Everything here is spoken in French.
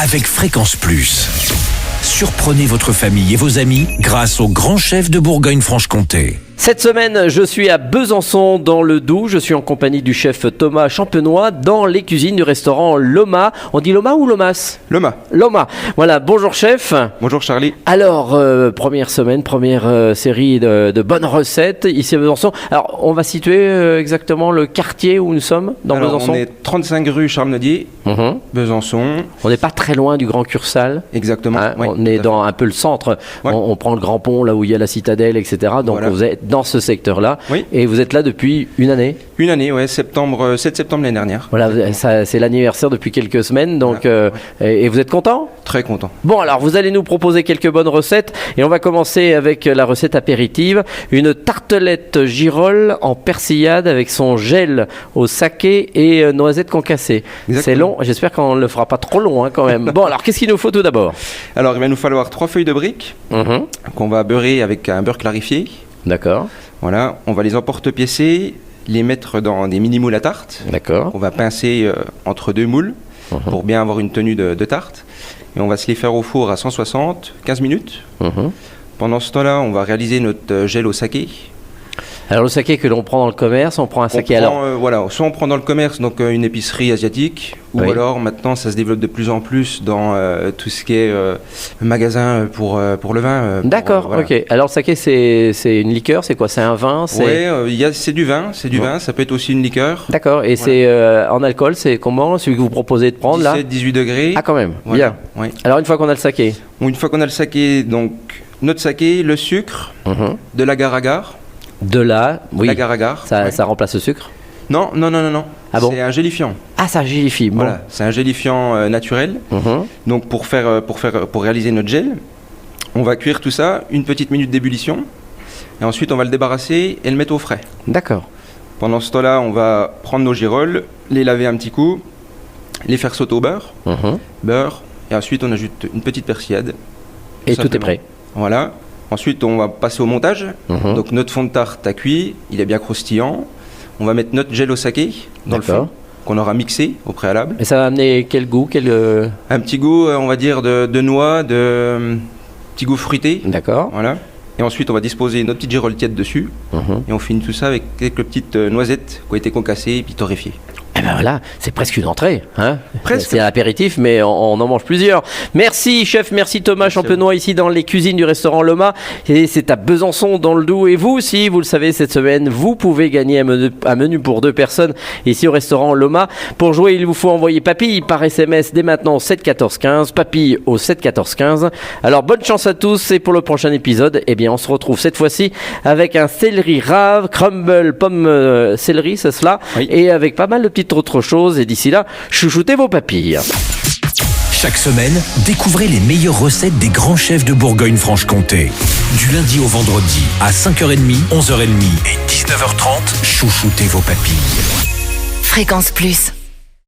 avec Fréquence Plus. Surprenez votre famille et vos amis grâce au grand chef de Bourgogne-Franche-Comté. Cette semaine, je suis à Besançon, dans le Doubs. Je suis en compagnie du chef Thomas Champenois dans les cuisines du restaurant Loma. On dit Loma ou Lomas ? Loma. Loma. Voilà, bonjour chef. Bonjour Charlie. Alors, première semaine, première série de bonnes recettes ici à Besançon. Alors, on va situer exactement le quartier où nous sommes dans Besançon. On est 35 rue Charles-Nodier, Besançon. On n'est pas très loin du Grand Cursal. Exactement. Hein, oui, on est dans un peu le centre. Ouais. On prend le Grand Pont, là où il y a la citadelle, etc. Donc, Voilà. vous êtes dans ce secteur-là. Oui. Et vous êtes là depuis une année. Une année, 7 septembre l'année dernière. Voilà, ça, c'est l'anniversaire depuis quelques semaines. Donc, et vous êtes content ? Très content. Bon, alors vous allez nous proposer quelques bonnes recettes et on va commencer avec la recette apéritive. Une tartelette girole en persillade avec son gel au saké et noisettes concassées. Exactement. C'est long, j'espère qu'on ne le fera pas trop long quand même. Bon, alors qu'est-ce qu'il nous faut tout d'abord ? Alors, il va nous falloir 3 feuilles de briques qu'on va beurrer avec un beurre clarifié. D'accord, Voilà, on va les emporte-piécer, les mettre dans des mini-moules à tarte. d'accord. On va pincer entre 2 moules pour bien avoir une tenue de tarte. Et on va se les faire au four à 160, 15 minutes. Pendant ce temps-là, on va réaliser notre gel au saké. Alors le saké que l'on prend dans le commerce, on prend un saké Soit on prend dans le commerce donc une épicerie asiatique, ou Oui. alors maintenant ça se développe de plus en plus dans tout ce qui est magasin pour le vin. D'accord, voilà. ok. Alors le saké c'est une liqueur, c'est quoi ? C'est un vin ? C'est du vin, vin, ça peut être aussi une liqueur. D'accord, et c'est en alcool, c'est comment celui que vous proposez de prendre là ? 17-18 degrés. Ah quand même, Voilà. bien. Oui. Alors une fois qu'on a le saké, Une fois qu'on a le saké, donc notre saké, le sucre, de l'agar-agar. de là, oui, L'agar-agar. ça, ouais. ça remplace le sucre. Non. Ah bon ? C'est un gélifiant. Ah, ça gélifie. Bon. Voilà, c'est un gélifiant naturel. Donc pour réaliser notre gel, on va cuire tout ça une petite minute d'ébullition et ensuite on va le débarrasser et le mettre au frais. D'accord. Pendant ce temps-là, on va prendre nos girolles, les laver un petit coup, les faire sauter au beurre, et ensuite on ajoute une petite persillade. Et tout est simplement. prêt. Voilà. Ensuite, on va passer au montage. Donc notre fond de tarte a cuit, il est bien croustillant. On va mettre notre gel au saké dans le D'accord. fond qu'on aura mixé au préalable. Et ça va amener quel goût Un petit goût, on va dire, de noix, petit goût fruité. D'accord. Voilà. Et ensuite, on va disposer nos petites girolles tièdes dessus. Et on finit tout ça avec quelques petites noisettes qui ont été concassées et puis torréfiées. Eh ben voilà, c'est presque une entrée. Hein, Presque. c'est un apéritif, mais on en mange plusieurs. Merci chef, merci Thomas Champenois ici dans les cuisines du restaurant Loma. Et c'est à Besançon dans le Doubs. Et vous aussi, vous le savez, cette semaine, vous pouvez gagner un menu pour 2 personnes ici au restaurant Loma. Pour jouer, il vous faut envoyer papille par SMS dès maintenant au 7 14 15. Papille au 7 14 15. Alors bonne chance à tous et pour le prochain épisode, eh bien on se retrouve cette fois-ci avec un céleri rave, crumble, pomme céleri, c'est cela, Oui. et avec pas mal de petites autres choses. Et d'ici là, chouchoutez vos papilles. Chaque semaine, découvrez les meilleures recettes des grands chefs de Bourgogne-Franche-Comté. Du lundi au vendredi, à 5h30, 11h30 et 19h30, chouchoutez vos papilles. Fréquence Plus.